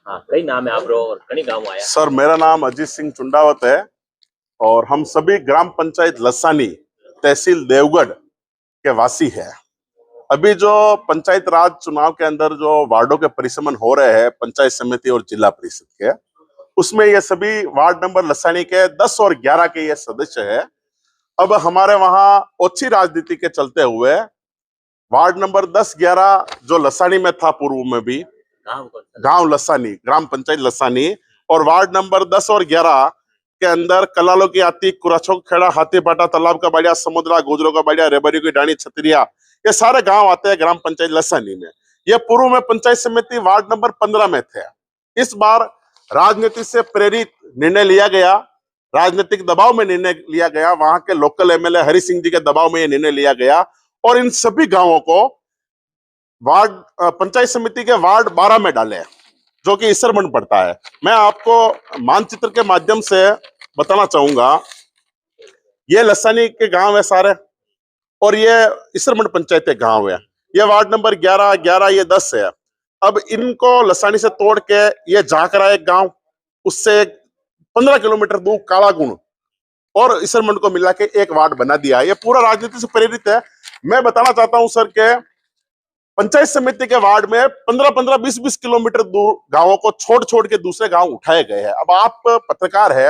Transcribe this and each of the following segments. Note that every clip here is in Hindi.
हाँ, कई नाम है आप और कई गांव आया। सर मेरा नाम अजीत सिंह चुंडावत है और हम सभी ग्राम पंचायत लसानी तहसील देवगढ़ के वासी हैं। अभी जो पंचायत राज चुनाव के अंदर जो वार्डों के परिसमन हो रहे हैं पंचायत समिति और जिला परिषद के, उसमें ये सभी वार्ड नंबर लसानी के 10 और 11 के ये सदस्य है। अब हमारे वहां ओछी राजनीति के चलते हुए वार्ड नंबर 10-11 जो लसानी में था पूर्व में भी, गांव लसानी, ग्राम पंचायत लसानी, और वार्ड नंबर 10 और 11 के अंदर कलालो की आती, कुराछो खेड़ा, हाथीपाटा, तालाब का बढ़िया, समुद्रा, गोजरों का बढ़िया, रेबरी की डाणी, छतरिया, ये सारे गांव आते हैं ग्राम पंचायत लसानी में। ये पूर्व में पंचायत समिति वार्ड नंबर 15 में थे। इस बार राजनीति से प्रेरित निर्णय लिया गया, राजनीतिक दबाव में निर्णय लिया गया, वहां के लोकल एमएलए हरि सिंह जी के दबाव में यह निर्णय लिया गया और इन सभी गांवों को वार्ड पंचायत समिति के वार्ड 12 में डाले, जो कि इसरमंड पड़ता है। मैं आपको मानचित्र के माध्यम से बताना चाहूंगा, ये लसानी के गांव है सारे और ये इसरमंड पंचायत के गांव है। ये वार्ड नंबर 11, ये 10 है। अब इनको लसानी से तोड़ के ये जाकरा एक गांव, उससे 15 किलोमीटर दूर कालागुण और इसरमंड को मिला के एक वार्ड बना दिया। ये पूरा राजनीति से प्रेरित है। मैं बताना चाहता हूं सर के पंचायत समिति के वार्ड में 15-15, 20-20 किलोमीटर दूर गांवों को छोड़ के दूसरे गांव उठाए गए हैं। अब आप पत्रकार है,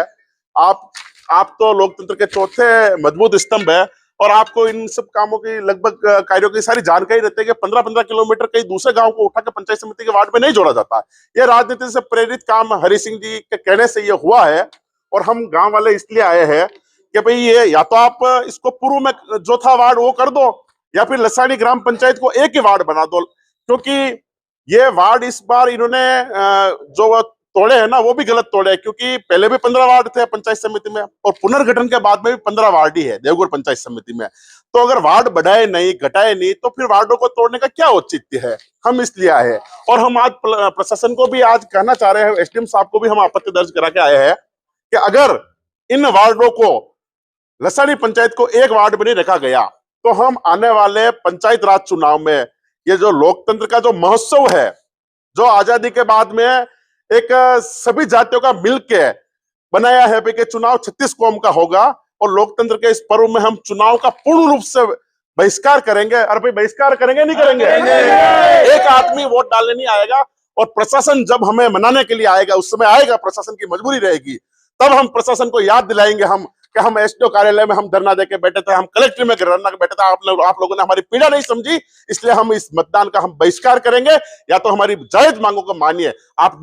आप तो लोकतंत्र के चौथे मजबूत स्तंभ है और आपको इन सब कामों की लगभग कार्यों की सारी जानकारी रहती है कि 15-15 किलोमीटर कहीं दूसरे गांव को उठा के पंचायत समिति के वार्ड में नहीं जोड़ा जाता। ये राजनीति से प्रेरित काम हरि सिंह जी के कहने से ये हुआ है और हम गांव वाले इसलिए आए हैं कि भाई ये या तो आप इसको पूर्व में जो था वार्ड वो कर दो या फिर लसानी ग्राम पंचायत को एक ही वार्ड बना दो, क्योंकि ये वार्ड इस बार इन्होंने जो तोड़े हैं ना वो भी गलत तोड़े, क्योंकि पहले भी 15 वार्ड थे पंचायत समिति में और पुनर्गठन के बाद में भी 15 वार्ड ही है देवगढ़ पंचायत समिति में। तो अगर वार्ड बढ़ाए नहीं, घटाए नहीं, तो फिर वार्डों को तोड़ने का क्या औचित्य है। हम इसलिए आए हैं और हम आज प्रशासन को भी आज कहना चाह रहे हैं, एसडीएम साहब को भी हम आपत्ति दर्ज करा के आए हैं कि अगर इन वार्डों को लसानी पंचायत को एक वार्ड में नहीं रखा गया तो हम आने वाले पंचायत राज चुनाव में ये जो लोकतंत्र का जो महोत्सव है, जो आजादी के बाद में एक सभी जातियों का मिलके बनाया है कि चुनाव 36 कौम का होगा और लोकतंत्र के इस पर्व में हम चुनाव का पूर्ण रूप से बहिष्कार करेंगे। अरे भाई बहिष्कार करेंगे नहीं करेंगे? एक आदमी वोट डालने नहीं आएगा और प्रशासन जब हमें मनाने के लिए आएगा, उस समय आएगा, प्रशासन की मजबूरी रहेगी, तब हम प्रशासन को याद दिलाएंगे हम एसडीओ कार्यालय में हम धरना देके बैठे थे, हम कलेक्टर में धरना के बैठे थे, आप लोगों ने हमारी पीड़ा नहीं समझी, इसलिए हम इस मतदान का हम बहिष्कार करेंगे, या तो हमारी जायज मांगों को मानिए। आप